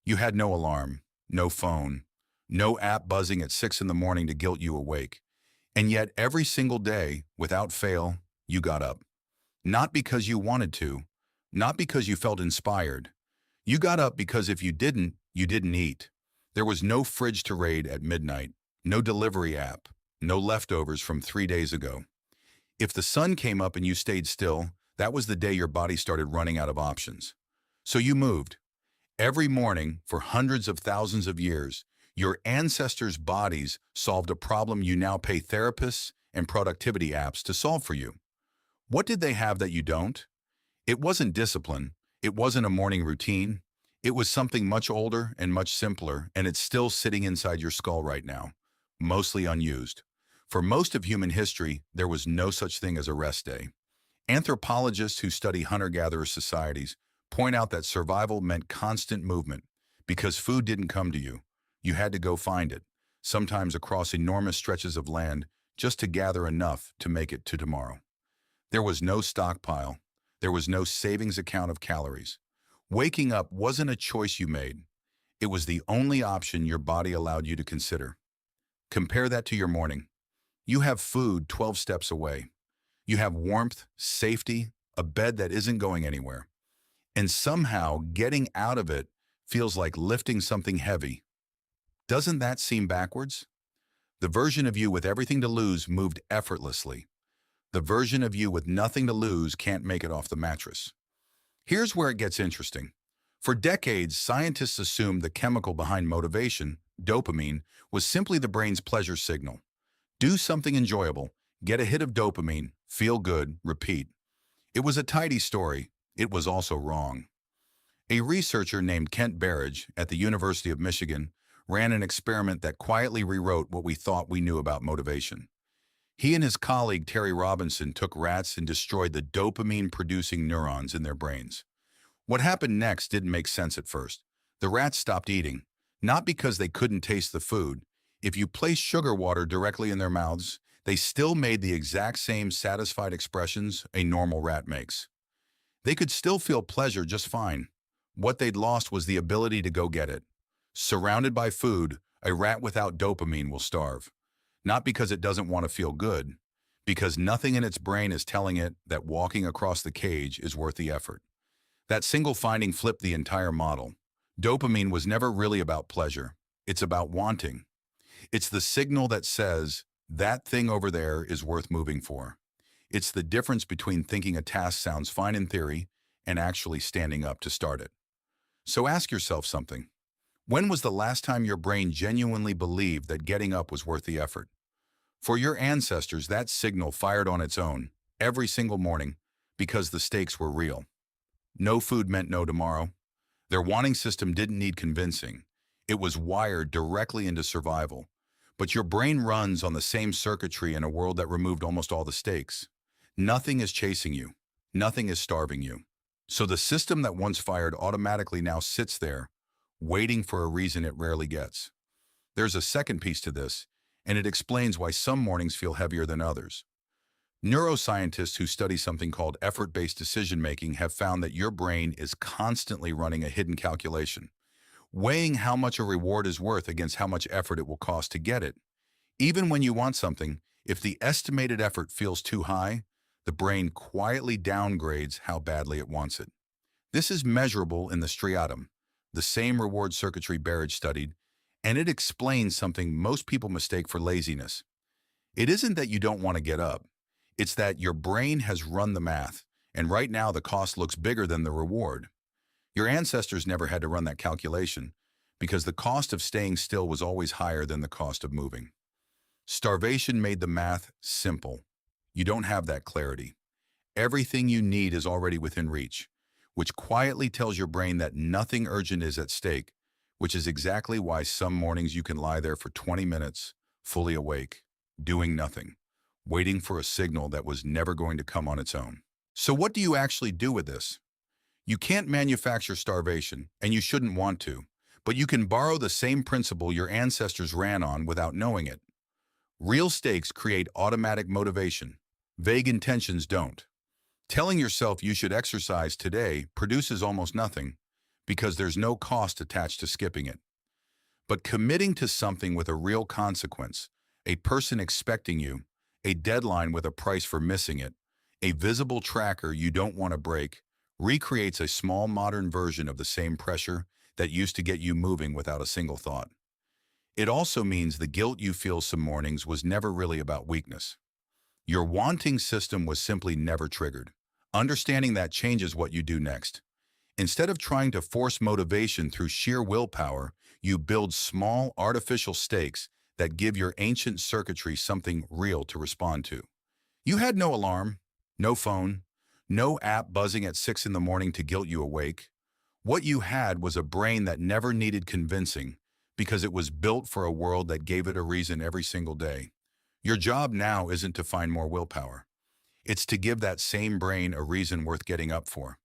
You had no alarm, no phone, no app buzzing at 6 in the morning to guilt you awake. And yet every single day, without fail, you got up. Not because you wanted to, not because you felt inspired. You got up because if you didn't eat. There was no fridge to raid at midnight, no delivery app, no leftovers from 3 days ago. If the sun came up and you stayed still, that was the day your body started running out of options. So you moved. Every morning, for hundreds of thousands of years, your ancestors' bodies solved a problem you now pay therapists and productivity apps to solve for you. What did they have that you don't? It wasn't discipline. It wasn't a morning routine. It was something much older and much simpler, and it's still sitting inside your skull right now, mostly unused. For most of human history, there was no such thing as a rest day. Anthropologists who study hunter-gatherer societies point out that survival meant constant movement because food didn't come to you. You had to go find it, sometimes across enormous stretches of land, just to gather enough to make it to tomorrow. There was no stockpile. There was no savings account of calories. Waking up wasn't a choice you made. It was the only option your body allowed you to consider. Compare that to your morning. You have food 12 steps away. You have warmth, safety, a bed that isn't going anywhere. And somehow getting out of it feels like lifting something heavy. Doesn't that seem backwards? The version of you with everything to lose moved effortlessly. The version of you with nothing to lose can't make it off the mattress. Here's where it gets interesting. For decades, scientists assumed the chemical behind motivation, dopamine, was simply the brain's pleasure signal. Do something enjoyable, get a hit of dopamine, feel good, repeat. It was a tidy story. It was also wrong. A researcher named Kent Berridge at the University of Michigan ran an experiment that quietly rewrote what we thought we knew about motivation. He and his colleague Terry Robinson took rats and destroyed the dopamine-producing neurons in their brains. What happened next didn't make sense at first. The rats stopped eating, not because they couldn't taste the food. If you placed sugar water directly in their mouths, they still made the exact same satisfied expressions a normal rat makes. They could still feel pleasure just fine. What they'd lost was the ability to go get it. Surrounded by food, a rat without dopamine will starve. Not because it doesn't want to feel good, because nothing in its brain is telling it that walking across the cage is worth the effort. That single finding flipped the entire model. Dopamine was never really about pleasure. It's about wanting. It's the signal that says, that thing over there is worth moving for. It's the difference between thinking a task sounds fine in theory and actually standing up to start it. So ask yourself something. When was the last time your brain genuinely believed that getting up was worth the effort? For your ancestors, that signal fired on its own, every single morning, because the stakes were real. No food meant no tomorrow. Their wanting system didn't need convincing. It was wired directly into survival. But your brain runs on the same circuitry in a world that removed almost all the stakes. Nothing is chasing you. Nothing is starving you. So the system that once fired automatically now sits there, waiting for a reason it rarely gets. There's a second piece to this, and it explains why some mornings feel heavier than others. Neuroscientists who study something called effort-based decision-making have found that your brain is constantly running a hidden calculation, weighing how much a reward is worth against how much effort it will cost to get it. Even when you want something, if the estimated effort feels too high, the brain quietly downgrades how badly it wants it. This is measurable in the striatum, the same reward circuitry Berridge studied, and it explains something most people mistake for laziness. It isn't that you don't want to get up. It's that your brain has run the math, and right now the cost looks bigger than the reward. Your ancestors never had to run that calculation because the cost of staying still was always higher than the cost of moving. Starvation made the math simple. You don't have that clarity. Everything you need is already within reach, which quietly tells your brain that nothing urgent is at stake, which is exactly why some mornings you can lie there for 20 minutes, fully awake, doing nothing, waiting for a signal that was never going to come on its own. So what do you actually do with this? You can't manufacture starvation, and you shouldn't want to, but you can borrow the same principle your ancestors ran on without knowing it. Real stakes create automatic motivation. Vague intentions don't. Telling yourself you should exercise today produces almost nothing because there's no cost attached to skipping it. But committing to something with a real consequence, a person expecting you, a deadline with a price for missing it, a visible tracker you don't want to break, recreates a small modern version of the same pressure that used to get you moving without a single thought. It also means the guilt you feel some mornings was never really about weakness. Your wanting system was simply never triggered. Understanding that changes what you do next. Instead of trying to force motivation through sheer willpower, you build small, artificial stakes that give your ancient circuitry something real to respond to. You had no alarm, no phone, no app buzzing at 6 in the morning to guilt you awake. What you had was a brain that never needed convincing because it was built for a world that gave it a reason every single day. Your job now isn't to find more willpower. It's to give that same brain a reason worth getting up for.